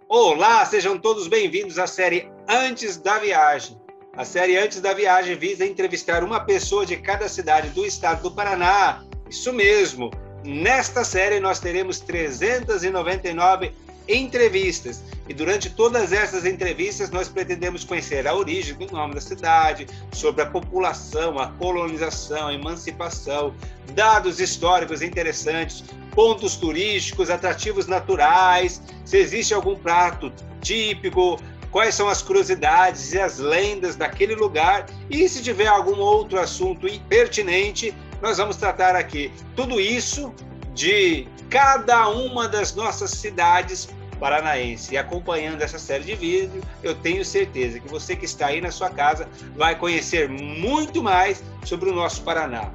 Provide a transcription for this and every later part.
Olá, sejam todos bem-vindos à série Antes da Viagem. A série Antes da Viagem visa entrevistar uma pessoa de cada cidade do estado do Paraná. Isso mesmo! Nesta série nós teremos 399 entrevistas. E durante todas essas entrevistas nós pretendemos conhecer a origem do nome da cidade, sobre a população, a colonização, a emancipação, dados históricos interessantes, pontos turísticos, atrativos naturais, se existe algum prato típico, quais são as curiosidades e as lendas daquele lugar e se tiver algum outro assunto pertinente, nós vamos tratar aqui. Tudo isso de cada uma das nossas cidades paranaenses. E acompanhando essa série de vídeos, eu tenho certeza que você que está aí na sua casa vai conhecer muito mais sobre o nosso Paraná.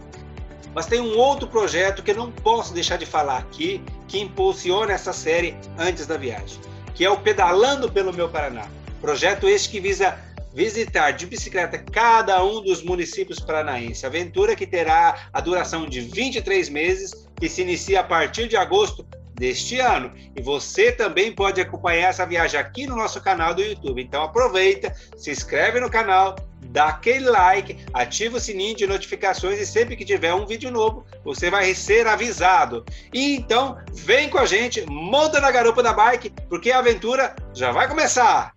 Mas tem um outro projeto que eu não posso deixar de falar aqui, que impulsiona essa série Antes da Viagem, que é o Pedalando pelo Meu Paraná. Projeto este que visa visitar de bicicleta cada um dos municípios paranaenses. Aventura que terá a duração de 23 meses, que se inicia a partir de agosto deste ano. E você também pode acompanhar essa viagem aqui no nosso canal do YouTube. Então aproveita, se inscreve no canal, dá aquele like, ativa o sininho de notificações e sempre que tiver um vídeo novo, você vai ser avisado. E então, vem com a gente, monta na garupa da bike, porque a aventura já vai começar!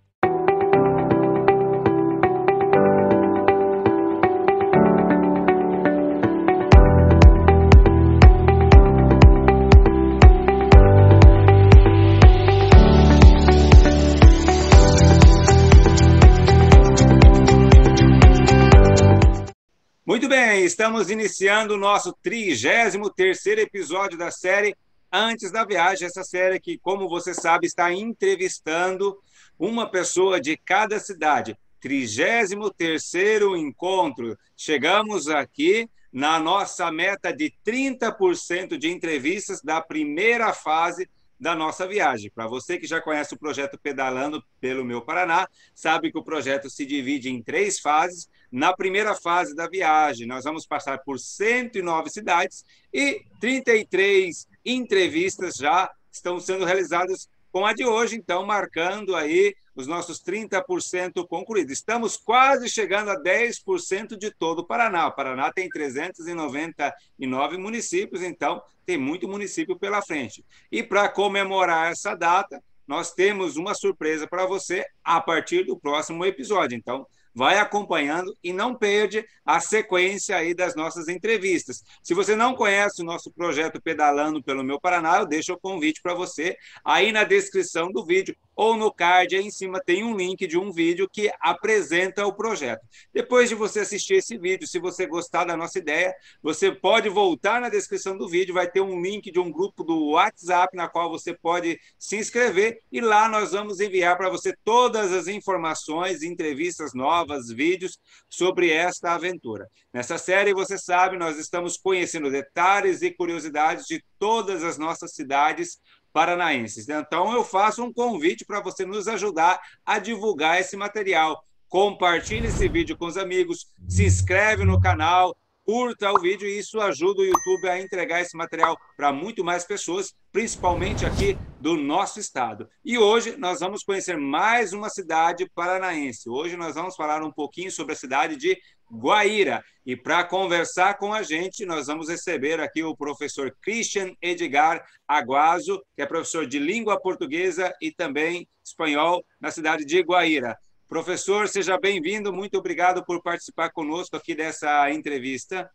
Muito bem, estamos iniciando o nosso 33º episódio da série Antes da Viagem, essa série que, como você sabe, está entrevistando uma pessoa de cada cidade. 33º encontro. Chegamos aqui na nossa meta de 30% de entrevistas da primeira fase da nossa viagem. Para você que já conhece o projeto Pedalando pelo Meu Paraná, sabe que o projeto se divide em 3 fases. Na primeira fase da viagem, nós vamos passar por 109 cidades e 33 entrevistas já estão sendo realizadas com a de hoje, então marcando aí os nossos 30% concluídos. Estamos quase chegando a 10% de todo o Paraná. O Paraná tem 399 municípios, então tem muito município pela frente. E para comemorar essa data, nós temos uma surpresa para você a partir do próximo episódio. Então, vai acompanhando e não perde a sequência aí das nossas entrevistas. Se você não conhece o nosso projeto Pedalando pelo Meu Paraná, eu deixo o convite para você aí na descrição do vídeo ou no card aí em cima tem um link de um vídeo que apresenta o projeto. Depois de você assistir esse vídeo, se você gostar da nossa ideia, você pode voltar na descrição do vídeo, vai ter um link de um grupo do WhatsApp na qual você pode se inscrever e lá nós vamos enviar para você todas as informações, entrevistas novas, vídeos sobre esta aventura. Nessa série, você sabe, nós estamos conhecendo detalhes e curiosidades de todas as nossas cidades paranaenses. Então, eu faço um convite para você nos ajudar a divulgar esse material. Compartilhe esse vídeo com os amigos, se inscreve no canal, curta o vídeo e isso ajuda o YouTube a entregar esse material para muito mais pessoas, principalmente aqui do nosso estado. E hoje nós vamos conhecer mais uma cidade paranaense. Hoje nós vamos falar um pouquinho sobre a cidade de Guaíra. E para conversar com a gente, nós vamos receber aqui o professor Christian Edgar Aguazo, que é professor de língua portuguesa e também espanhol na cidade de Guaíra. Professor, seja bem-vindo, muito obrigado por participar conosco aqui dessa entrevista.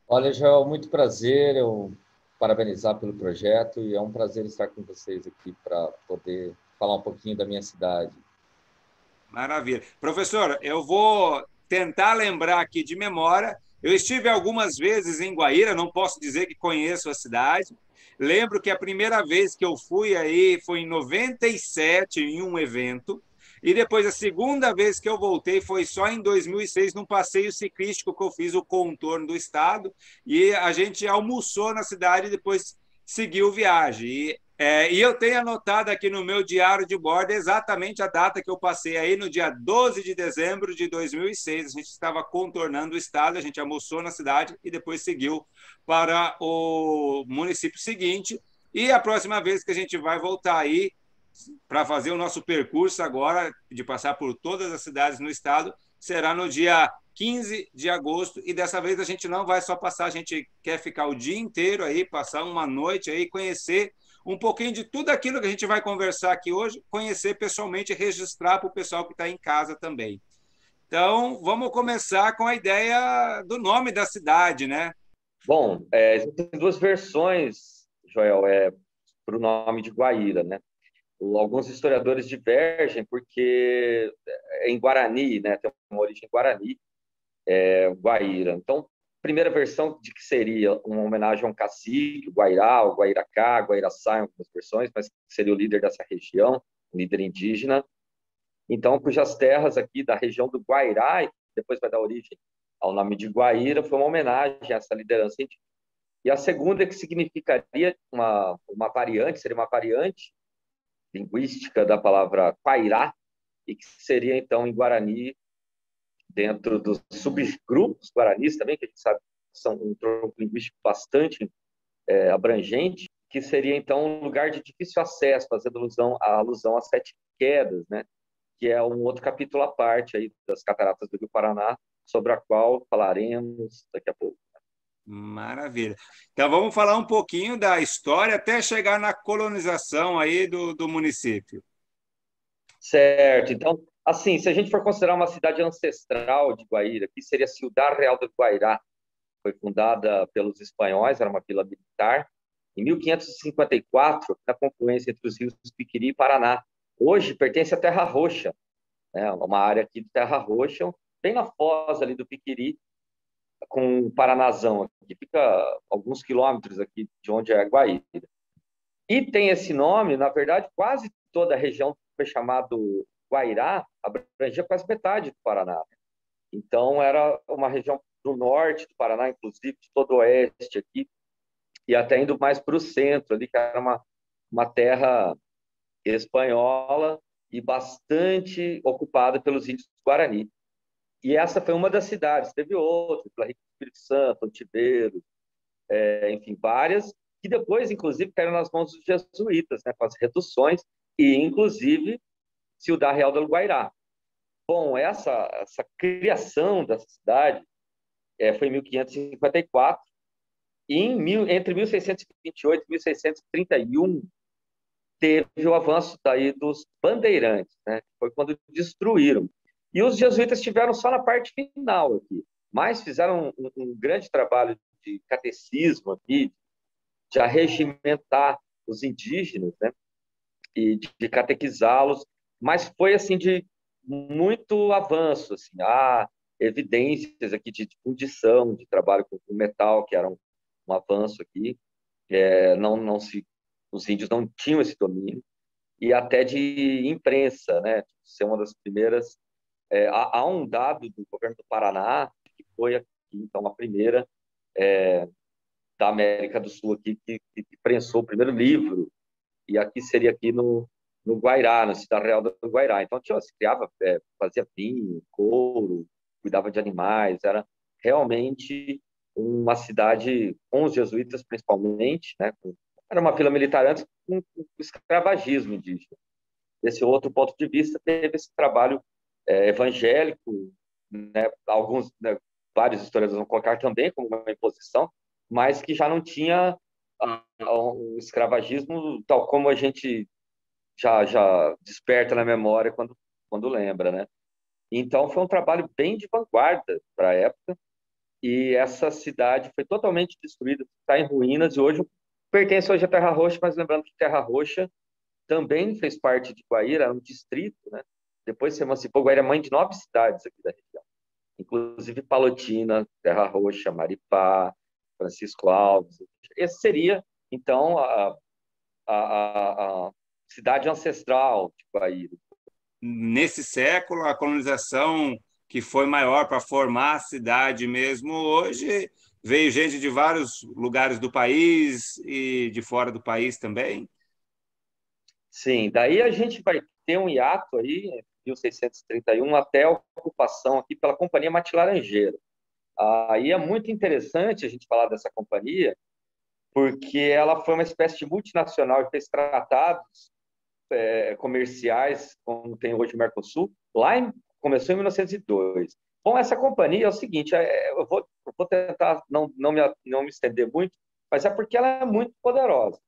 Olha, Joel, muito prazer, eu parabenizar pelo projeto e é um prazer estar com vocês aqui para poder falar um pouquinho da minha cidade. Maravilha. Professor, eu vou tentar lembrar aqui de memória, eu estive algumas vezes em Guaíra, não posso dizer que conheço a cidade. Lembro que a primeira vez que eu fui aí foi em 97, em um evento, e depois a segunda vez que eu voltei foi só em 2006, num passeio ciclístico que eu fiz o contorno do estado, e a gente almoçou na cidade e depois seguiu viagem. E eu tenho anotado aqui no meu diário de bordo exatamente a data que eu passei aí, no dia 12 de dezembro de 2006. A gente estava contornando o estado, a gente almoçou na cidade e depois seguiu para o município seguinte. E a próxima vez que a gente vai voltar aí, para fazer o nosso percurso agora, de passar por todas as cidades no estado, será no dia 15 de agosto, e dessa vez a gente não vai só passar, a gente quer ficar o dia inteiro aí, passar uma noite aí, conhecer um pouquinho de tudo aquilo que a gente vai conversar aqui hoje, conhecer pessoalmente e registrar para o pessoal que está em casa também. Então, vamos começar com a ideia do nome da cidade, né? Bom, existem duas versões, Joel, para o nome de Guaíra, né? Alguns historiadores divergem porque é em Guarani, né? Tem uma origem Guarani, Guaíra. Então, primeira versão de que seria uma homenagem a um cacique, o Guairá, o Guairacá, Guairaçá, em algumas versões, mas que seria o líder dessa região, um líder indígena. Então, cujas terras aqui da região do Guairá, depois vai dar origem ao nome de Guaíra, foi uma homenagem a essa liderança indígena. E a segunda é que significaria uma variante, seria uma variante linguística da palavra Quairá, e que seria, então, em Guarani, dentro dos subgrupos guaranis também, que a gente sabe que são um tronco linguístico bastante abrangente, que seria, então, um lugar de difícil acesso, fazendo alusão às sete quedas, né? Que é um outro capítulo à parte aí das cataratas do Rio Paraná, sobre a qual falaremos daqui a pouco. Maravilha. Então vamos falar um pouquinho da história até chegar na colonização aí do município. Certo. Então, assim, se a gente for considerar uma cidade ancestral de Guaíra, que seria Ciudad Real do Guairá, foi fundada pelos espanhóis, era uma vila militar, em 1554, na confluência entre os rios Piquiri e Paraná. Hoje pertence à Terra Roxa, né? Uma área aqui de Terra Roxa, bem na foz ali do Piquiri, com o Paranazão, que fica alguns quilômetros aqui de onde é Guaíra. E tem esse nome, na verdade, quase toda a região que foi chamado Guairá abrangia quase metade do Paraná. Então, era uma região do norte do Paraná, inclusive, de todo o oeste aqui, e até indo mais para o centro, ali, que era uma terra espanhola e bastante ocupada pelos índios Guarani. E essa foi uma das cidades. Teve outras, Vila Rica do Espírito Santo, Ontiveros, enfim, várias, que depois, inclusive, caíram nas mãos dos jesuítas, né, com as reduções, e, inclusive, Ciudad Real do Guairá. Bom, essa criação dessa cidade foi em 1554, e entre 1628 e 1631 teve o avanço daí dos bandeirantes, né? Foi quando destruíram. E os jesuítas estiveram só na parte final aqui, mas fizeram um grande trabalho de catecismo aqui, de arregimentar os indígenas, né? E de catequizá-los, mas foi assim de muito avanço, assim, há evidências aqui de fundição, de trabalho com metal, que era um avanço aqui, os índios não tinham esse domínio, e até de imprensa, né, ser uma das primeiras. Há um dado do governo do Paraná, que foi aqui, então, a primeira da América do Sul aqui, que prensou o primeiro livro, e aqui seria aqui no Guairá, na Cidade Real do Guairá. Então, se criava, fazia vinho, couro, cuidava de animais, era realmente uma cidade, com os jesuítas principalmente, né? Era uma vila militar antes com escravagismo indígena. Desse outro ponto de vista, teve esse trabalho evangélico, né? Alguns, né, vários historiadores vão colocar também como uma imposição, mas que já não tinha o escravagismo tal como a gente já desperta na memória quando lembra, né? Então, foi um trabalho bem de vanguarda para a época, e essa cidade foi totalmente destruída, está em ruínas, e hoje pertence hoje à Terra Roxa, mas lembrando que Terra Roxa também fez parte de Guaíra, era um distrito, né? Depois se emancipou. Guaíra é mãe de 9 cidades aqui da região, inclusive Palotina, Terra Roxa, Maripá, Francisco Alves. Esse seria, então, a cidade ancestral de Guaíra. Nesse século, a colonização que foi maior para formar a cidade mesmo, hoje veio gente de vários lugares do país e de fora do país também. Sim, daí a gente vai ter um hiato aí, em 1631, até a ocupação aqui pela Companhia Mate Laranjeira. Aí é muito interessante a gente falar dessa companhia, porque ela foi uma espécie de multinacional e fez tratados comerciais, como tem hoje o Mercosul, começou em 1902. Bom, essa companhia é o seguinte, eu vou tentar não me estender muito, mas é porque ela é muito poderosa.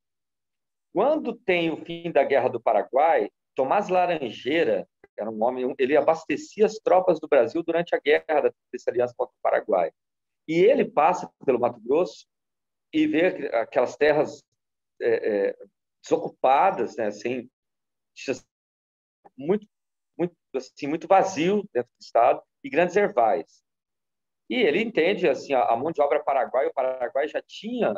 Quando tem o fim da Guerra do Paraguai, Tomás Laranjeira era um homem, ele abastecia as tropas do Brasil durante a guerra da Tríplice Aliança contra o Paraguai. E ele passa pelo Mato Grosso e vê aquelas terras desocupadas, né, assim, muito, muito vazio dentro do estado e grandes ervais. E ele entende assim a mão de obra paraguaia. O Paraguai já tinha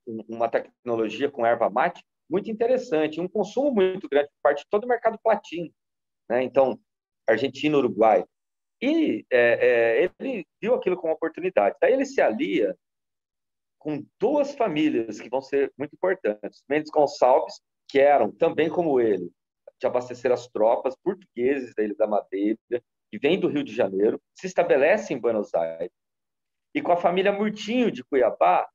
uma tecnologia com erva mate muito interessante, um consumo muito grande por parte de todo o mercado platino, né? Então, Argentina, Uruguai. E ele viu aquilo como oportunidade. Daí ele se alia com duas famílias que vão ser muito importantes. Mendes Gonçalves, que eram, também como ele, de abastecer as tropas portugueses da Ilha da Madeira, que vem do Rio de Janeiro, se estabelece em Buenos Aires. E com a família Murtinho, de Cuiabá,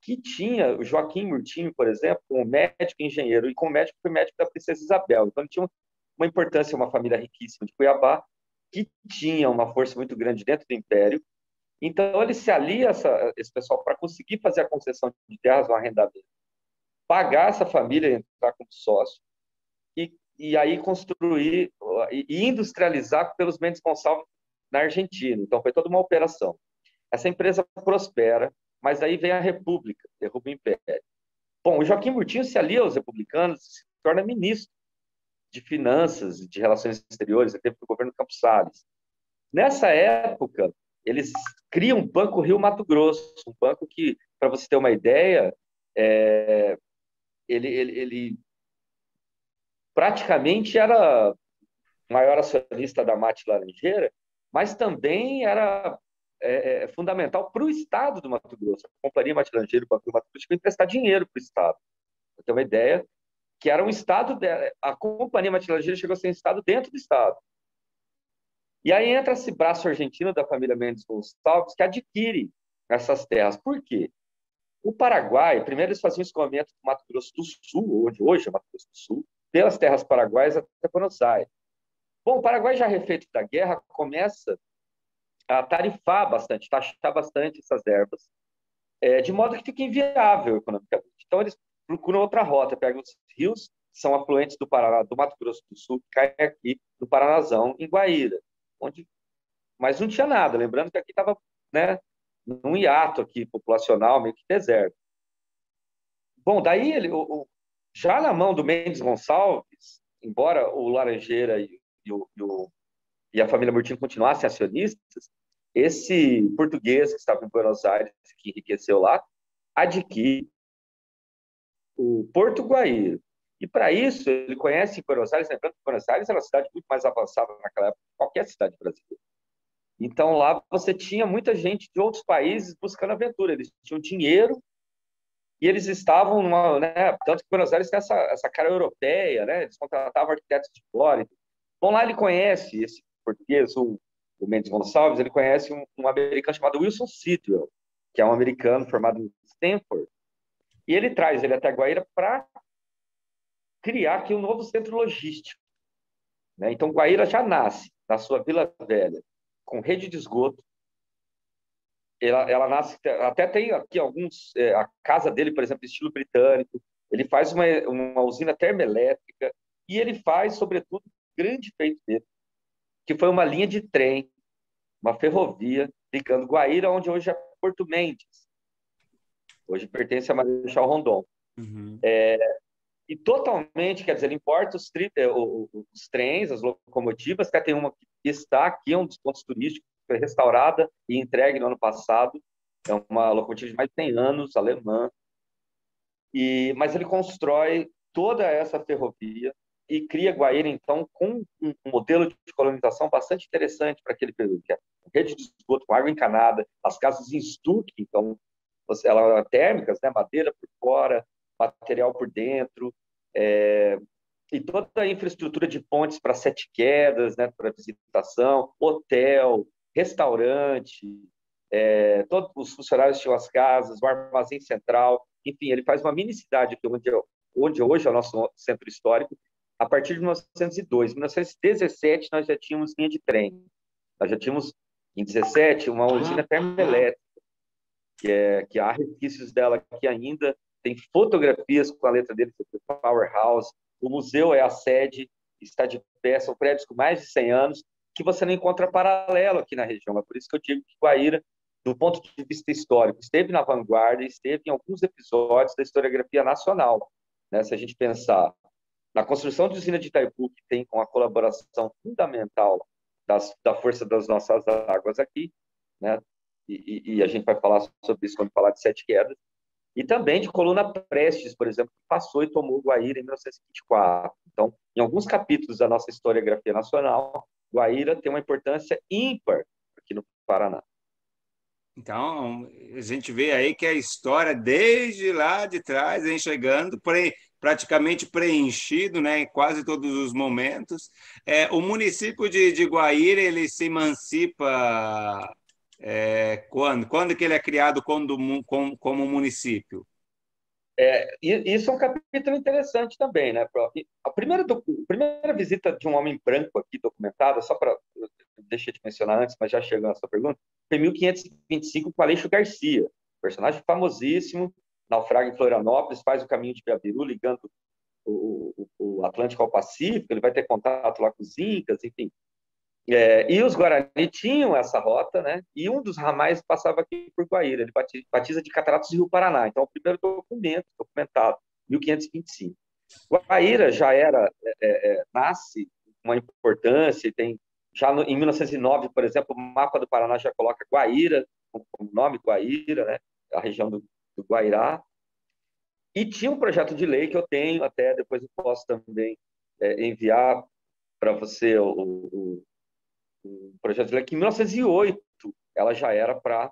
que tinha o Joaquim Murtinho, por exemplo, como médico e engenheiro, e como médico foi médico da Princesa Isabel. Então, ele tinha uma importância, uma família riquíssima de Cuiabá, que tinha uma força muito grande dentro do Império. Então, ele se alia a esse pessoal para conseguir fazer a concessão de terras no arrendamento, pagar essa família, entrar como sócio, e aí construir e industrializar pelos Mendes Gonçalves na Argentina. Então, foi toda uma operação. Essa empresa prospera, mas aí vem a República, derruba o Império. Bom, o Joaquim Murtinho se alia aos republicanos, se torna ministro de Finanças e de Relações Exteriores, até para o governo Campos Salles. Nessa época, eles criam o Banco Rio Mato Grosso, um banco que, para você ter uma ideia, ele praticamente era o maior acionista da Mate Laranjeira, mas também era fundamental para o Estado do Mato Grosso. A Companhia Mate Laranjeira, o Banco do Mato Grosso, tinha que emprestar dinheiro para o Estado. Para ter uma ideia, que era um Estado, a Companhia Mate Laranjeira chegou a ser um Estado dentro do Estado. E aí entra esse braço argentino da família Mendes Gonçalves, que adquire essas terras. Por quê? O Paraguai, primeiro eles faziam escoamento do Mato Grosso do Sul, onde hoje é Mato Grosso do Sul, pelas terras paraguaias até Buenos Aires. Bom, o Paraguai, já refeito da guerra, começa a tarifar bastante, taxar bastante essas ervas, de modo que fica inviável economicamente. Então, eles procuram outra rota, pegam os rios, que são afluentes do Paraná, do Mato Grosso do Sul, que caem aqui no Paranazão, em Guaíra, mas não tinha nada. Lembrando que aqui estava, né, num hiato aqui populacional, meio que deserto. Bom, daí já na mão do Mendes Gonçalves, embora o Laranjeira e a família Murtinho continuassem acionistas, esse português que estava em Buenos Aires, que enriqueceu lá, adquire o Porto Guaíra. E para isso, ele conhece Buenos Aires, lembrando que Buenos Aires era uma cidade muito mais avançada naquela época que qualquer cidade brasileira. Então, lá você tinha muita gente de outros países buscando aventura. Eles tinham dinheiro e eles estavam, né, tanto que Buenos Aires tem essa cara europeia, né, eles contratavam arquitetos de fora. Bom, lá ele conhece esse português, o Mendes Gonçalves, ele conhece um americano chamado Wilson Sidwell, que é um americano formado em Stanford, e ele traz ele até Guaíra para criar aqui um novo centro logístico, né? Então, Guaíra já nasce na sua Vila Velha, com rede de esgoto. Ela nasce, até tem aqui alguns, a casa dele, por exemplo, estilo britânico. Ele faz uma usina termoelétrica e ele faz, sobretudo, o grande feito dele, que foi uma linha de trem, uma ferrovia, ligando Guaíra, onde hoje é Porto Mendes. Hoje pertence a Marechal Rondon. Uhum. E totalmente, quer dizer, ele importa os trens, as locomotivas, que tem uma que está aqui, um dos pontos turísticos, foi restaurada e entregue no ano passado. É uma locomotiva de mais de 100 anos, alemã. Mas ele constrói toda essa ferrovia e cria Guaíra, então, com um modelo de colonização bastante interessante para aquele período, que é rede de esgoto com água encanada, as casas em estuque, então, elas térmicas, né, madeira por fora, material por dentro, e toda a infraestrutura de pontes para Sete Quedas, né, para visitação, hotel, restaurante, todos os funcionários tinham as casas, o armazém central, enfim, ele faz uma mini cidade aqui, onde onde hoje é o nosso centro histórico, a partir de 1902. Em 1917, nós já tínhamos linha de trem. Nós já tínhamos, em 17, uma usina termoelétrica, que há resquícios dela aqui ainda, tem fotografias com a letra dele, Powerhouse. O museu é a sede, está de pé, são prédios com mais de 100 anos, que você não encontra paralelo aqui na região. É por isso que eu digo que Guaíra, do ponto de vista histórico, esteve na vanguarda, esteve em alguns episódios da historiografia nacional. Né? Se a gente pensar na construção de usina de Itaipu, que tem com a colaboração fundamental da força das nossas águas aqui, né? E a gente vai falar sobre isso quando falar de Sete Quedas, e também de Coluna Prestes, por exemplo, que passou e tomou Guaíra em 1924. Então, em alguns capítulos da nossa historiografia nacional, Guaíra tem uma importância ímpar aqui no Paraná. Então, a gente vê aí que a história, desde lá de trás, vem chegando, praticamente preenchido, né, em quase todos os momentos. O município de Guaíra, ele se emancipa quando? Quando que ele é criado como município? Isso é um capítulo interessante também, né, Prof? A primeira visita de um homem branco aqui documentada, só para deixa eu te mencionar antes, mas já chegou na sua pergunta, foi em 1525 com Aleixo Garcia, personagem famosíssimo, naufraga em Florianópolis, faz o caminho de Biabiru, ligando o Atlântico ao Pacífico, ele vai ter contato lá com os Incas, enfim. E os Guarani tinham essa rota, né? E um dos ramais passava aqui por Guaíra, ele batiza de Cataratas do Rio Paraná. Então, o primeiro documento documentado, 1525. Guaíra já nasce com uma importância, e tem já em 1909, por exemplo, o mapa do Paraná já coloca Guaíra, com o nome Guaíra, né? A região do Guairá. E tinha um projeto de lei que eu tenho, até depois eu posso também enviar para você o projeto de lei, que em 1908 ela já era para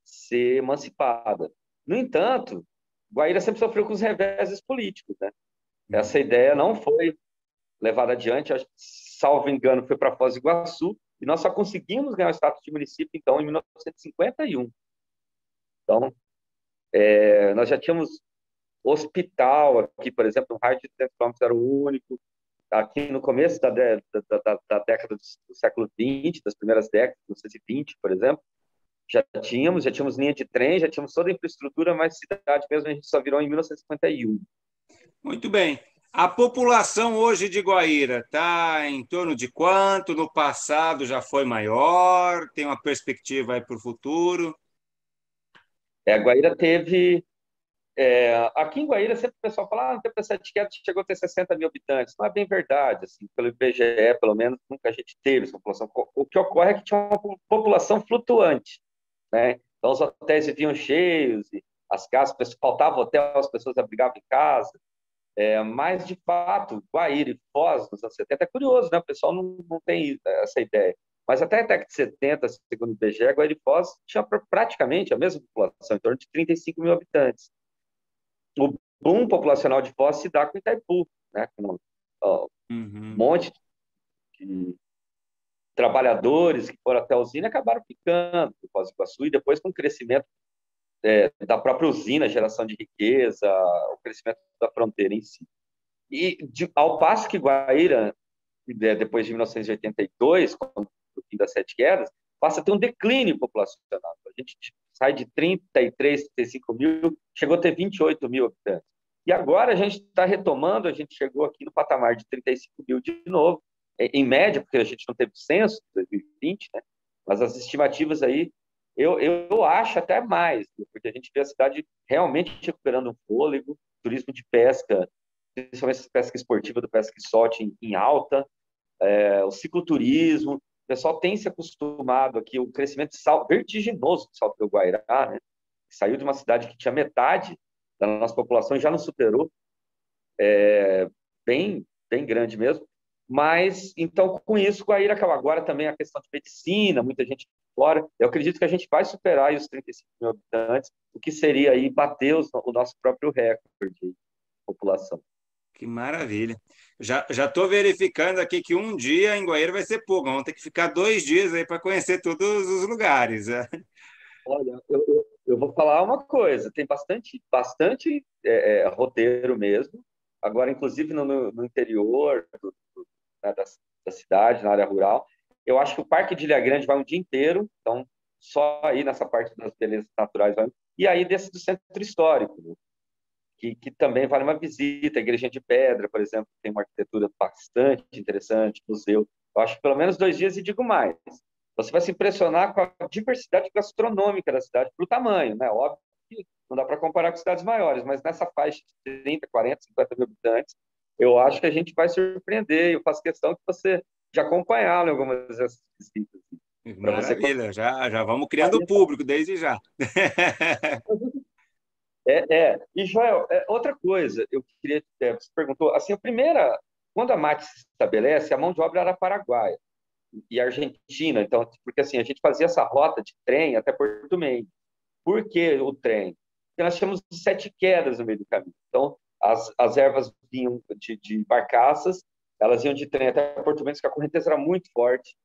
ser emancipada. No entanto, Guaíra sempre sofreu com os reveses políticos, né? Essa ideia não foi levada adiante, salvo engano, foi para Foz do Iguaçu, e nós só conseguimos ganhar o status de município, então, em 1951. Então, nós já tínhamos hospital aqui, por exemplo, um raio de 300 km era o único. Aqui no começo da década do século XX, das primeiras décadas, 1920, por exemplo, já tínhamos linha de trem, já tínhamos toda a infraestrutura, mas cidade mesmo a gente só virou em 1951. Muito bem. A população hoje de Guaíra está em torno de quanto? No passado já foi maior? Tem uma perspectiva aí para o futuro? Guaíra teve... aqui em Guaíra, sempre o pessoal fala, no tempo da Sete Quedas chegou a ter 60 mil habitantes. Não é bem verdade, assim, pelo IBGE, pelo menos, nunca a gente teve essa população. O que ocorre é que tinha uma população flutuante, né? Então, os hotéis viviam cheios, e as casas, faltava hotel, as pessoas abrigavam em casa. Mas, de fato, Guaíra e Foz, nos anos 70, é curioso, né? O pessoal não tem essa ideia. Mas até a década de 70, segundo o IBGE, Guaíra e Foz tinha praticamente a mesma população, em torno de 35 mil habitantes. O boom populacional de Foz se dá com Itaipu, né? Com um monte de trabalhadores que foram até a usina acabaram ficando em Foz do Iguaçu, e depois com o crescimento da própria usina, geração de riqueza, o crescimento da fronteira em si. E ao passo que Guaíra, depois de 1982, com o fim das Sete Quedas, passa a ter um declínio populacional. A gente sai de 33, 35 mil, chegou a ter 28 mil habitantes. E agora a gente está retomando, a gente chegou aqui no patamar de 35 mil de novo, em média, porque a gente não teve censo em 2020, né? Mas as estimativas aí, eu acho até mais, porque a gente vê a cidade realmente recuperando um fôlego, turismo de pesca, principalmente pesca esportiva do pesca e sorte em alta, o cicloturismo. O pessoal tem se acostumado aqui, o crescimento vertiginoso do Salto do Guairá, né? Saiu de uma cidade que tinha metade da nossa população e já não superou, bem grande mesmo. Mas, então, com isso, Guaíra acaba agora também a questão de medicina, muita gente fora. Eu acredito que a gente vai superar aí os 35 mil habitantes, o que seria aí bater o nosso próprio recorde de população. Que maravilha. Já estou verificando aqui que um dia em Guaíra vai ser pouco. Vamos ter que ficar 2 dias aí para conhecer todos os lugares. Olha, eu vou falar uma coisa. Tem bastante roteiro mesmo. agora, inclusive no interior né, da cidade, na área rural. Eu acho que o Parque de Ilha Grande vai um dia inteiro, então só aí nessa parte das belezas naturais. E aí desse do centro histórico, né? que também vale uma visita. A Igrejinha de Pedra, por exemplo, tem uma arquitetura bastante interessante, museu. Eu acho que pelo menos 2 dias, e digo mais. Você vai se impressionar com a diversidade gastronômica da cidade, pelo tamanho, né? Óbvio que não dá para comparar com cidades maiores, mas nessa faixa de 30, 40, 50 mil habitantes, eu acho que a gente vai surpreender. Eu faço questão de você de acompanhá-lo em algumas dessas visitas. Para você Maravilha, já vamos criando público desde já. E, Joel, outra coisa, eu queria, você perguntou, assim, quando a MAT se estabelece, a mão de obra era paraguaia e argentina, então, porque assim, a gente fazia essa rota de trem até Porto Mendes. Por que o trem? Porque nós tínhamos 7 quedas no meio do caminho. Então, as ervas vinham de barcaças, elas iam de trem até Porto Mendes, que a correnteza era muito forte,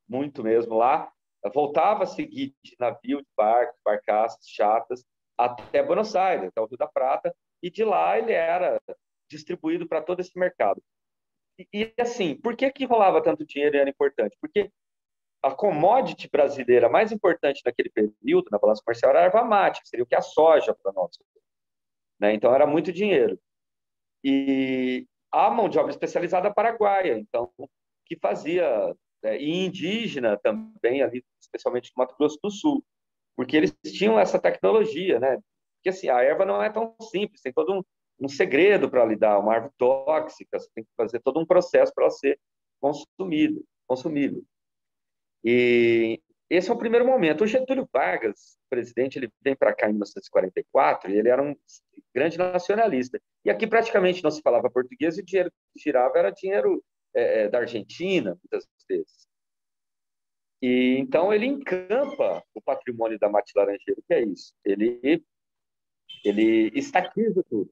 muito mesmo lá. Voltava a seguir de navio, de barco, barcaças, chatas, até Buenos Aires, até o Rio da Prata, e de lá ele era distribuído para todo esse mercado. Assim, por que rolava tanto dinheiro e era importante? Porque a commodity brasileira mais importante naquele período, na balança comercial, era a erva mate, que seria o que a soja para nós. Né? Então, era muito dinheiro. E a mão de obra especializada paraguaia, então, que fazia, e indígena também, ali, especialmente no Mato Grosso do Sul, porque eles tinham essa tecnologia, né? Porque assim, a erva não é tão simples, tem todo um segredo para lidar, uma árvore tóxica, você tem que fazer todo um processo para ela ser consumível. E esse é o primeiro momento. O Getúlio Vargas, presidente, ele vem para cá em 1944 e ele era um grande nacionalista. E aqui praticamente não se falava português e o dinheiro que girava era dinheiro da Argentina, muitas vezes. E então ele encampa o patrimônio da Mate Laranjeira, que é isso. Ele estaquiza tudo.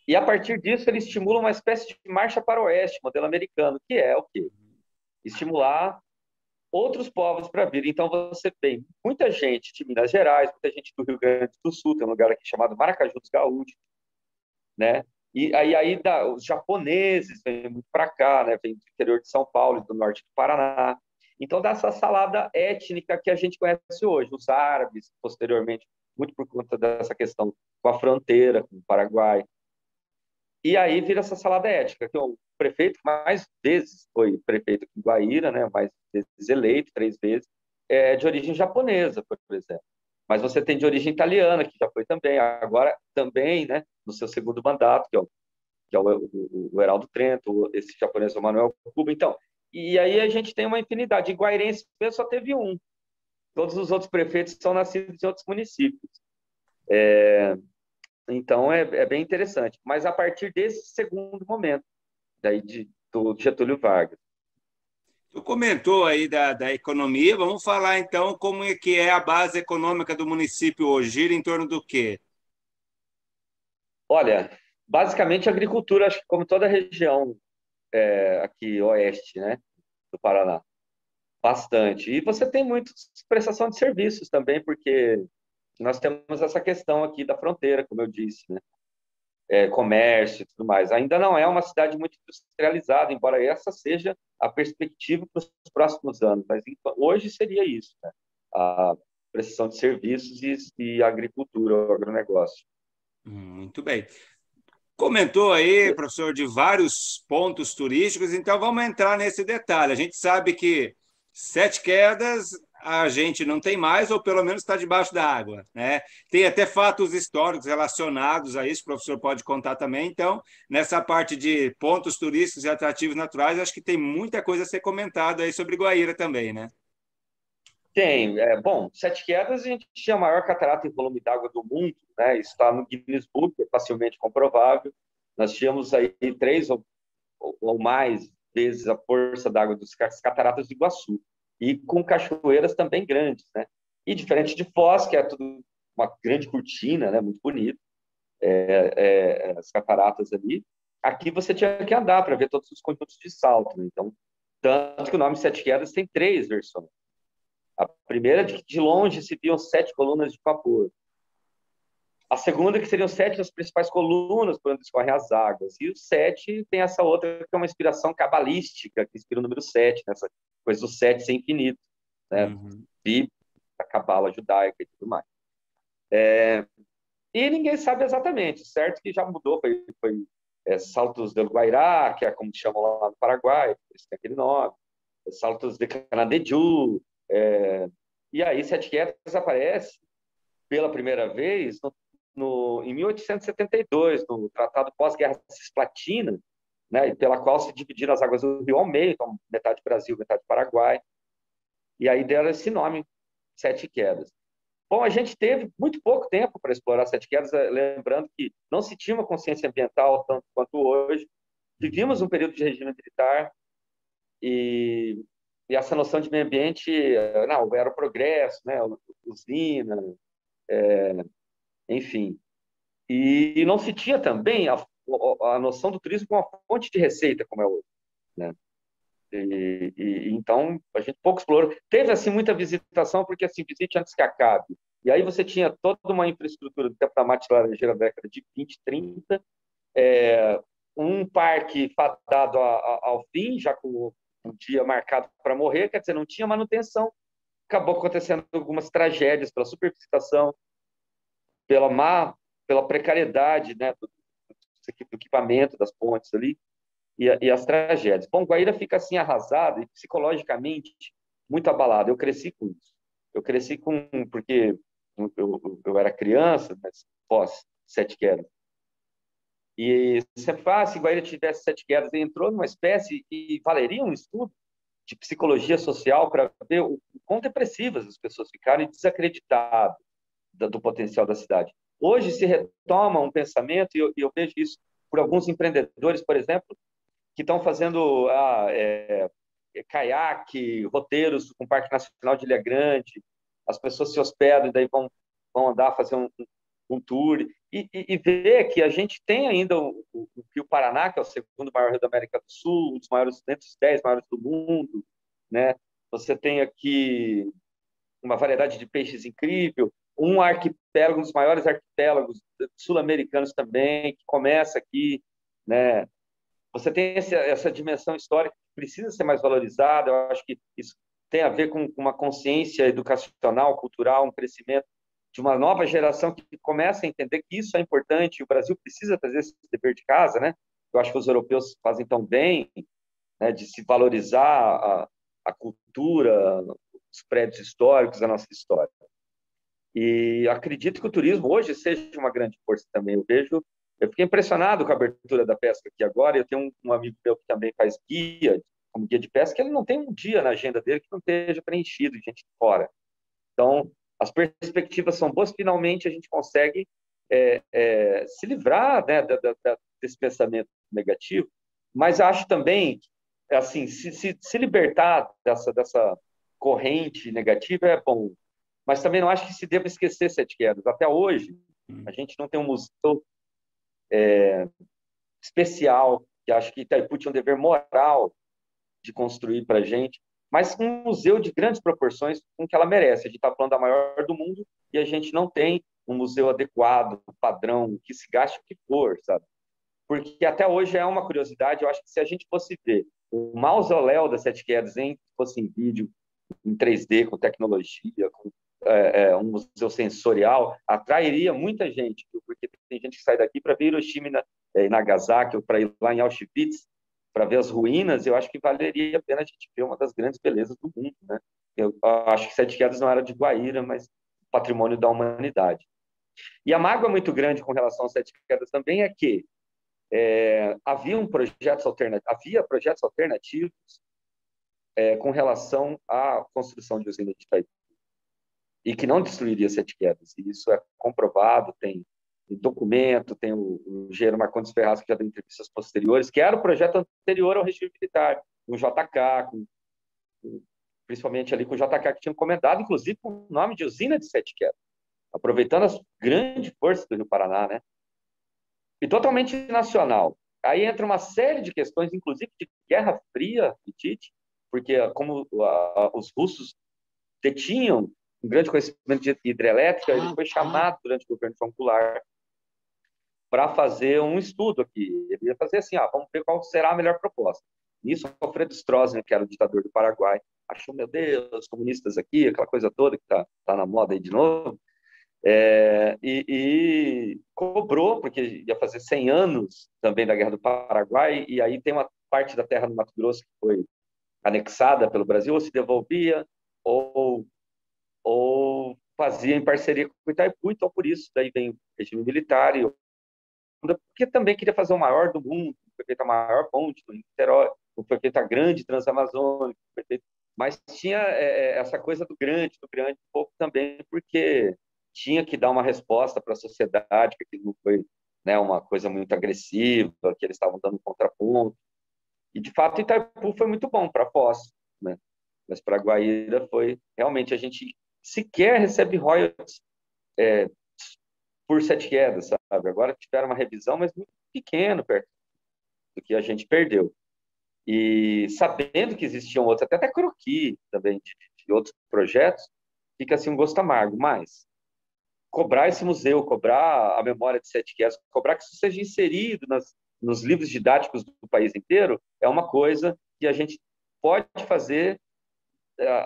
E a partir disso ele estimula uma espécie de marcha para o oeste, modelo americano, que é o quê? Estimular outros povos para vir. Então você tem muita gente de Minas Gerais, muita gente do Rio Grande do Sul, tem um lugar aqui chamado Maracaju dos Gaúchos, né? E aí os japoneses vêm muito para cá, né? Vêm do interior de São Paulo e do norte do Paraná. Então dá essa salada étnica que a gente conhece hoje, os árabes, posteriormente, muito por conta dessa questão com a fronteira, com o Paraguai. E aí vira essa salada étnica, que o prefeito mais vezes foi prefeito aqui em Guaíra, né? Mais vezes eleito, 3 vezes, de origem japonesa, por exemplo. Mas você tem de origem italiana, que já foi também, agora também, né? No seu segundo mandato, que é o Heraldo Trento, esse japonês, o Manuel Cuba. Então, e aí a gente tem uma infinidade. Em Guairense só teve um. Todos os outros prefeitos são nascidos em outros municípios. Então, é bem interessante. Mas a partir desse segundo momento, daí do Getúlio Vargas. Tu comentou aí da economia, vamos falar então como é que é a base econômica do município hoje, gira em torno do quê? Olha, basicamente a agricultura, acho que como toda a região aqui oeste, né, do Paraná, bastante. E você tem muita prestação de serviços também, porque nós temos essa questão aqui da fronteira, como eu disse, né? Comércio e tudo mais. Ainda não é uma cidade muito industrializada, embora essa seja a perspectiva para os próximos anos, mas hoje seria isso, né? A prestação de serviços e a agricultura, o agronegócio. Muito bem. Comentou aí, professor, de vários pontos turísticos, então vamos entrar nesse detalhe. A gente sabe que 7 Quedas a gente não tem mais, ou pelo menos está debaixo da água, né? Tem até fatos históricos relacionados a isso, o professor pode contar também. Então, nessa parte de pontos turísticos e atrativos naturais, acho que tem muita coisa a ser comentada aí sobre Guaíra também, né? Tem. Bom, 7 Quedas, a gente tinha a maior catarata em volume d'água do mundo, né? Isso está no Guinness Book, é facilmente comprovável. Nós tínhamos aí 3 ou mais vezes a força d'água das cataratas do Iguaçu, e com cachoeiras também grandes, né? E diferente de Foz, que é tudo uma grande cortina, né? Muito bonito, as cataratas ali, aqui você tinha que andar para ver todos os conjuntos de salto, né? Então, tanto que o nome 7 Quedas tem 3 versões. A primeira, de longe se viam 7 colunas de vapor. A segunda, que seriam 7 as principais colunas por onde escorrem as águas. E o 7 tem essa outra, que é uma inspiração cabalística, que inspira o número 7, nessa coisa do 7 ser infinito, né? Bíblia, a cabala judaica e tudo mais. E ninguém sabe exatamente, certo? Que já mudou, foi Saltos del Guairá, que é como chamam lá no Paraguai, por isso tem aquele nome, Saltos de Canadeju, e aí Sete Quedas aparece pela primeira vez em 1872, no Tratado Pós-Guerra Cisplatina, né, pela qual se dividiram as águas do rio ao meio, então metade Brasil, metade Paraguai, e aí deram esse nome, Sete Quedas. Bom, a gente teve muito pouco tempo para explorar Sete Quedas, lembrando que não se tinha uma consciência ambiental tanto quanto hoje. Vivíamos um período de regime militar e essa noção de meio ambiente, não, era o progresso, né, usina, enfim. E não se tinha também a noção do turismo como uma fonte de receita, como é hoje, né? Então a gente pouco explorou. Teve assim muita visitação, porque assim, visite antes que acabe. E aí você tinha toda uma infraestrutura do tempo da Mate Laranjeira, da década de 20, 30, um parque fadado ao fim, já com um dia marcado para morrer, quer dizer, não tinha manutenção. Acabou acontecendo algumas tragédias pela supervisitação, pela precariedade, né, do equipamento das pontes ali. E as tragédias. Bom, Guaíra fica assim arrasado e psicologicamente muito abalado. Eu cresci com isso. Porque eu era criança, mas pós Sete Quedas. E sempre fala, se Guaíra tivesse Sete Quedas, ele entrou numa espécie e valeria um estudo de psicologia social para ver o quão depressivas as pessoas ficaram e desacreditadas do potencial da cidade. Hoje se retoma um pensamento, e eu vejo isso por alguns empreendedores, por exemplo, que estão fazendo caiaque, roteiros com o Parque Nacional de Ilha Grande. As pessoas se hospedam e daí vão andar, fazer um tour. E ver que a gente tem ainda o Rio Paraná, que é o segundo maior rio da América do Sul, um dos maiores, dentre os 10 maiores do mundo, né? Você tem aqui uma variedade de peixes incrível, um arquipélago, um dos maiores arquipélagos sul-americanos também, que começa aqui, né? Você tem essa dimensão histórica que precisa ser mais valorizada. Eu acho que isso tem a ver com uma consciência educacional, cultural, um crescimento de uma nova geração que começa a entender que isso é importante. O Brasil precisa fazer esse dever de casa, né? Eu acho que os europeus fazem tão bem, né, de se valorizar a cultura, os prédios históricos, a nossa história. E acredito que o turismo hoje seja uma grande força também. Eu fiquei impressionado com a abertura da pesca aqui agora. Eu tenho um amigo meu que também faz como guia de pesca, ele não tem um dia na agenda dele que não esteja preenchido de gente de fora. Então, as perspectivas são boas. Finalmente, a gente consegue se livrar, né, desse pensamento negativo. Mas acho também, assim, se libertar dessa corrente negativa é bom. Mas também não acho que se deva esquecer Sete Quedas. Até hoje, a gente não tem um museu especial, que acho que Itaipu tinha um dever moral de construir para a gente, mas um museu de grandes proporções com que ela merece. A gente está falando da maior do mundo e a gente não tem um museu adequado, padrão, que se gaste o que for, sabe? Porque até hoje é uma curiosidade. Eu acho que se a gente fosse ver o mausoléu das Sete Quedas, fosse em vídeo, em 3D, com tecnologia, com um museu sensorial, atrairia muita gente, porque tem gente que sai daqui para ver Hiroshima e Nagasaki, ou para ir lá em Auschwitz, para ver as ruínas. Eu acho que valeria a pena a gente ver uma das grandes belezas do mundo, né? Eu acho que Sete Quedas não era de Guaíra, mas patrimônio da humanidade. E a mágoa muito grande com relação às Sete Quedas também é que havia projetos alternativos com relação à construção de usina de Itaipu, e que não destruiria Sete Quedas. E isso é comprovado, tem documento, tem o engenheiro Marcondes Ferraz, que já deu entrevistas posteriores, que era o projeto anterior ao regime militar, com o JK, principalmente ali com o JK, que tinha encomendado, inclusive, com o nome de usina de Sete Quedas, aproveitando as grandes forças do Rio Paraná, né? E totalmente nacional. Aí entra uma série de questões, inclusive de Guerra Fria, Tite, porque como os russos detinham um grande conhecimento de hidrelétrica, ele foi chamado durante o governo João Goulart para fazer um estudo aqui. Ele ia fazer assim, vamos ver qual será a melhor proposta. Nisso, Alfredo Stroessner, que era o ditador do Paraguai, achou, meu Deus, os comunistas aqui, aquela coisa toda que tá na moda aí de novo, e cobrou, porque ia fazer 100 anos também da Guerra do Paraguai, e aí tem uma parte da terra no Mato Grosso que foi anexada pelo Brasil, ou se devolvia, ou fazia em parceria com o Itaipu, então por isso daí vem o regime militar, e porque também queria fazer o maior do mundo, foi feita a maior ponte do Niterói, foi feita a grande Transamazônica, mas tinha essa coisa do grande um pouco também, porque tinha que dar uma resposta para a sociedade, que aquilo não foi, né, uma coisa muito agressiva, que eles estavam dando um contraponto. E, de fato, Itaipu foi muito bom para Foz, né? Mas para Guaíra foi... Realmente, a gente sequer recebe royalties por sete quedas, sabe? Agora tiveram uma revisão, mas muito pequeno perto do que a gente perdeu. E sabendo que existiam outros, até croquis também, de outros projetos, fica assim um gosto amargo. Mas cobrar esse museu, cobrar a memória de sete quedas, cobrar que isso seja inserido nos livros didáticos do país inteiro, é uma coisa que a gente pode fazer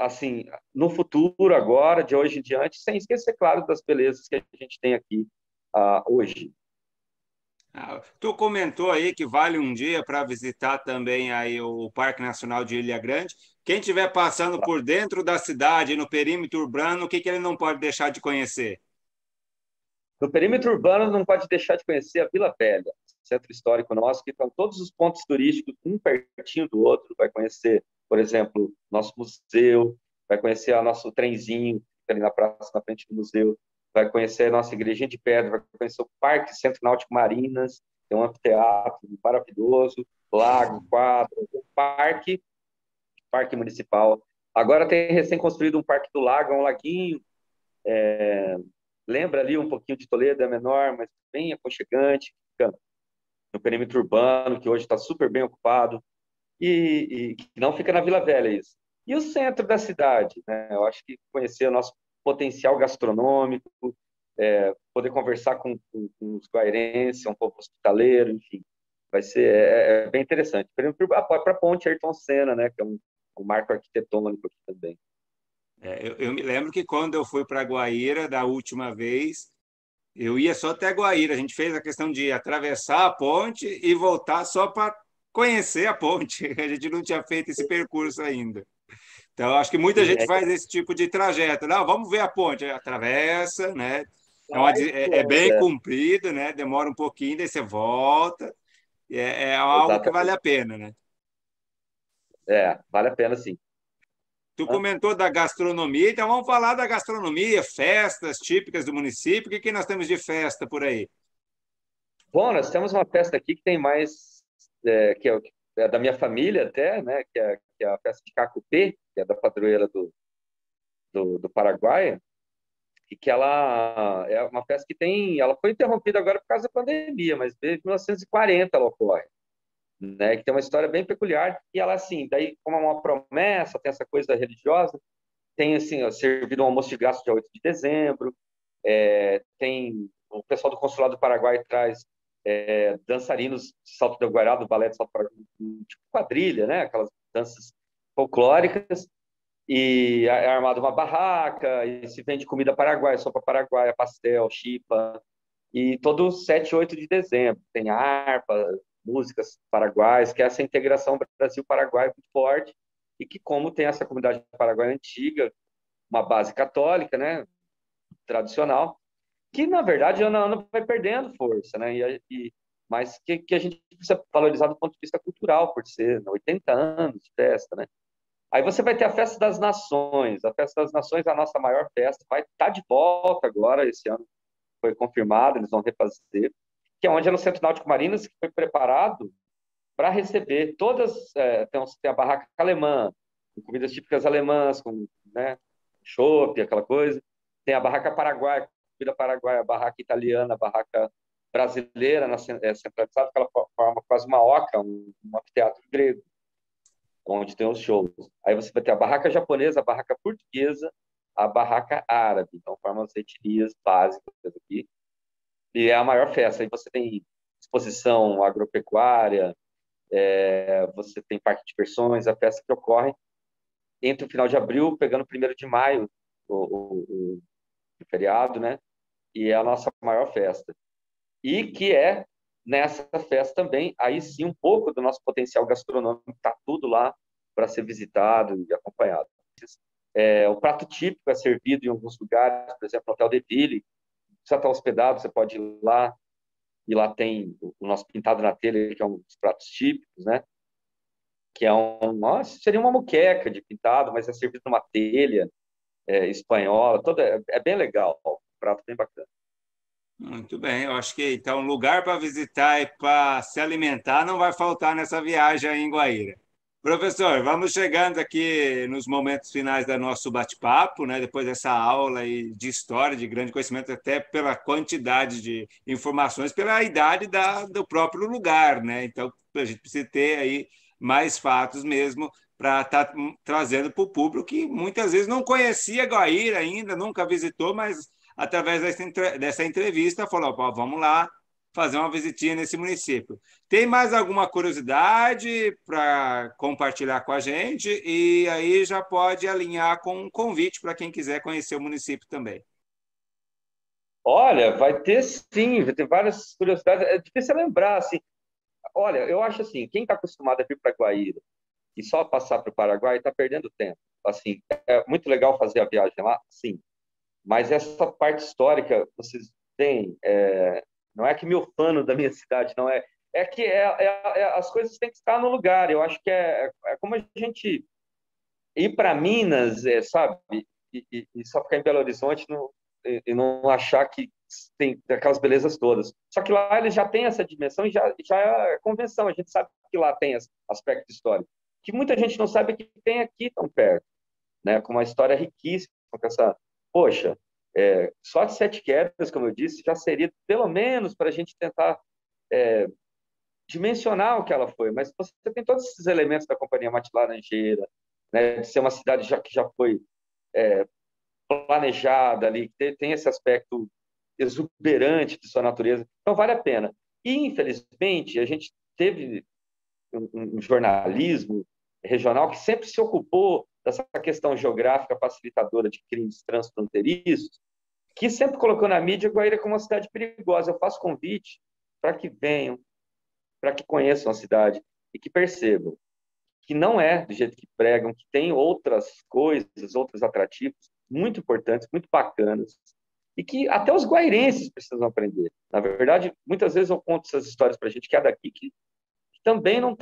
assim, no futuro, agora, de hoje em diante, sem esquecer, claro, das belezas que a gente tem aqui hoje. Tu comentou aí que vale um dia para visitar também aí o Parque Nacional de Ilha Grande. Quem estiver passando por dentro da cidade, no perímetro urbano, o que ele não pode deixar de conhecer? No perímetro urbano, não pode deixar de conhecer a Vila Velha, centro histórico nosso, que estão todos os pontos turísticos, um pertinho do outro. Vai conhecer, por exemplo, nosso museu, vai conhecer o nosso trenzinho, que fica ali na praça, na frente do museu, vai conhecer a nossa igrejinha de pedra, vai conhecer o Parque Centro Náutico Marinas, tem um anfiteatro maravilhoso, lago, quadra, um parque municipal. Agora tem recém-construído um parque do lago, um laguinho, lembra ali um pouquinho de Toledo, é menor, mas bem aconchegante, fica no perímetro urbano, que hoje está super bem ocupado, e que não fica na Vila Velha isso. E o centro da cidade, né? Eu acho que conhecer o nosso potencial gastronômico, poder conversar com os guairenses, um povo hospitaleiro, enfim, vai ser bem interessante. Para a ponte Ayrton Senna, né? Que é um marco arquitetônico aqui também. Eu me lembro que quando eu fui para Guaíra da última vez, eu ia só até Guaíra. A gente fez a questão de atravessar a ponte e voltar só para conhecer a ponte. A gente não tinha feito esse percurso ainda. Então, acho que muita gente faz esse tipo de trajeto. Não, vamos ver a ponte. Atravessa, né? É bem comprido, né? Demora um pouquinho, daí você volta. É algo que vale a pena, né? Vale a pena, sim. Tu comentou da gastronomia, então vamos falar da gastronomia, festas típicas do município. O que nós temos de festa por aí? Bom, nós temos uma festa aqui que tem mais, que é da minha família até, né? Que é a festa de Cacupê, que é da padroeira do Paraguai, e que ela é uma festa que ela foi interrompida agora por causa da pandemia, mas desde 1940 ela ocorre, né? Que tem uma história bem peculiar, e ela, assim, daí como é uma promessa, tem essa coisa religiosa, tem, assim, servido um almoço de graça dia 8 de dezembro, tem o pessoal do Consulado do Paraguai traz dançarinos de Salto do Guará, do Balé de Salto do Paraguai, tipo quadrilha, né? Aquelas danças folclóricas, e é armada uma barraca, e se vende comida paraguaia, sopa paraguaia, pastel, chipa, e todo 7 e 8 de dezembro tem harpa, músicas paraguaias, que é essa integração Brasil-Paraguai muito forte, e que como tem essa comunidade paraguaia antiga, uma base católica, né, tradicional, que na verdade ano a ano vai perdendo força, né, mas que a gente precisa valorizar do ponto de vista cultural, por ser 80 anos de festa, né. Aí você vai ter a Festa das Nações. A Festa das Nações é a nossa maior festa. Vai estar de volta agora, esse ano foi confirmado, eles vão refazer, que é onde é no Centro Náutico Marinas, que foi preparado para receber todas... tem a barraca alemã, com comidas típicas alemãs, com, né, chopp, aquela coisa. Tem a barraca paraguaia, comida paraguaia, a barraca italiana, a barraca brasileira, centralizada, que ela forma quase uma oca, um anfiteatro grego, onde tem os shows. Aí você vai ter a barraca japonesa, a barraca portuguesa, a barraca árabe. Então, formam as etnias básicas aqui. E é a maior festa. Aí você tem exposição agropecuária, você tem parque de diversões, a festa que ocorre entre o final de abril, pegando o 1º de maio, o feriado, né? E é a nossa maior festa. E que é, nessa festa também, aí sim, um pouco do nosso potencial gastronômico, está tudo lá para ser visitado e acompanhado. O prato típico é servido em alguns lugares, por exemplo, no Hotel de Ville, você está hospedado, você pode ir lá, e lá tem o nosso pintado na telha, que é um dos pratos típicos, né? Que é nossa, seria uma moqueca de pintado, mas é servido numa telha espanhola, é bem legal, um prato bem bacana. Muito bem, eu acho que então lugar para visitar e para se alimentar não vai faltar nessa viagem aí em Guaíra. Professor, vamos chegando aqui nos momentos finais do nosso bate-papo, né? Depois dessa aula aí de história, de grande conhecimento, até pela quantidade de informações, pela idade do próprio lugar, né? Então, a gente precisa ter aí mais fatos mesmo para estar trazendo para o público que muitas vezes não conhecia Guaíra ainda, nunca visitou, mas através dessa entrevista falou, vamos lá fazer uma visitinha nesse município. Tem mais alguma curiosidade para compartilhar com a gente? E aí já pode alinhar com um convite para quem quiser conhecer o município também. Olha, vai ter sim, vai ter várias curiosidades. É difícil lembrar, assim. Olha, eu acho assim, quem está acostumado a vir para Guaíra e só passar para o Paraguai está perdendo tempo. Assim, é muito legal fazer a viagem lá, sim. Mas essa parte histórica, vocês têm... não é que me ufano da minha cidade, não é. É que as coisas têm que estar no lugar. Eu acho que é como a gente ir para Minas, sabe? E só ficar em Belo Horizonte e não achar que tem aquelas belezas todas. Só que lá eles já têm essa dimensão e já é convenção. A gente sabe que lá tem esse aspecto histórico. Que muita gente não sabe que tem aqui tão perto, né? Com uma história riquíssima, com essa... Poxa, só de 7 quedas, como eu disse, já seria pelo menos para a gente tentar dimensionar o que ela foi. Mas você tem todos esses elementos da Companhia Mate Laranjeira, né, de ser uma cidade que já foi planejada ali, tem esse aspecto exuberante de sua natureza. Então, vale a pena. E, infelizmente, a gente teve um jornalismo regional que sempre se ocupou dessa questão geográfica facilitadora de crimes transfronteiriços, que sempre colocou na mídia Guaíra como uma cidade perigosa. Eu faço convite para que venham, para que conheçam a cidade e que percebam que não é do jeito que pregam, que tem outras coisas, outros atrativos muito importantes, muito bacanas, e que até os guairenses precisam aprender. Na verdade, muitas vezes eu conto essas histórias para a gente que é daqui, que também não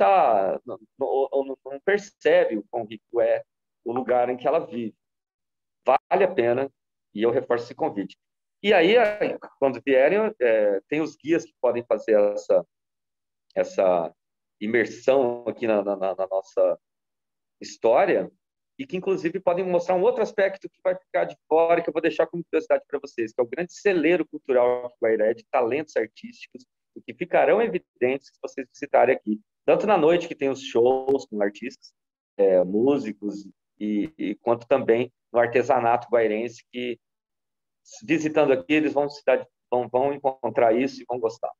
percebe o quão rico é o lugar em que ela vive. Vale a pena, e eu reforço esse convite. E aí, quando vierem, tem os guias que podem fazer essa imersão aqui na nossa história, e que, inclusive, podem mostrar um outro aspecto que vai ficar de fora, que eu vou deixar como curiosidade para vocês, que é o grande celeiro cultural que Guaíra é, de talentos artísticos, e que ficarão evidentes se vocês visitarem aqui. Tanto na noite, que tem os shows com artistas, músicos, e quanto também no artesanato guairense, que, visitando aqui, eles vão encontrar isso e vão gostar.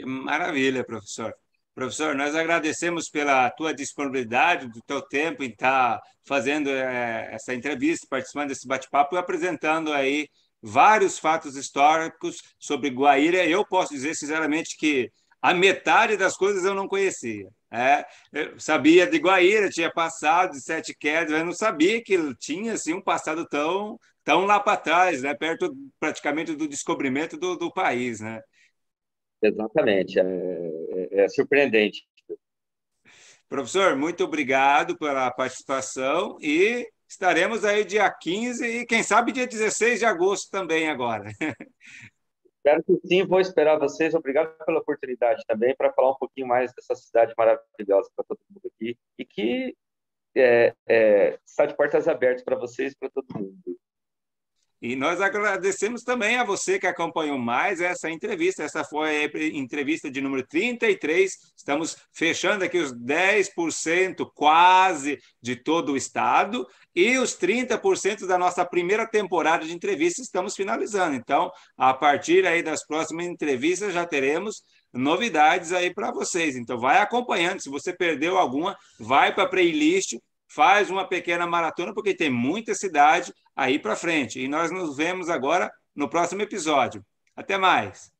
Maravilha, professor. Professor, nós agradecemos pela tua disponibilidade, do teu tempo em estar fazendo essa entrevista, participando desse bate-papo e apresentando aí vários fatos históricos sobre Guaíra. Eu posso dizer, sinceramente, que a metade das coisas eu não conhecia. Eu sabia de Guaíra, tinha passado de 7 quedas, mas não sabia que tinha assim, um passado tão lá para trás, né? Perto praticamente do descobrimento do país, né? Exatamente, é surpreendente. Professor, muito obrigado pela participação e estaremos aí dia 15 e quem sabe dia 16 de agosto também agora. Espero que sim, vou esperar vocês. Obrigado pela oportunidade também para falar um pouquinho mais dessa cidade maravilhosa para todo mundo aqui e que está de portas abertas para vocês e para todo mundo. E nós agradecemos também a você que acompanhou mais essa entrevista. Essa foi a entrevista de número 33. Estamos fechando aqui os 10% quase de todo o estado e os 30% da nossa primeira temporada de entrevistas estamos finalizando. Então, a partir aí das próximas entrevistas já teremos novidades aí para vocês. Então, vai acompanhando. Se você perdeu alguma, vai para a playlist, faz uma pequena maratona, porque tem muita cidade aí para frente. E nós nos vemos agora no próximo episódio. Até mais!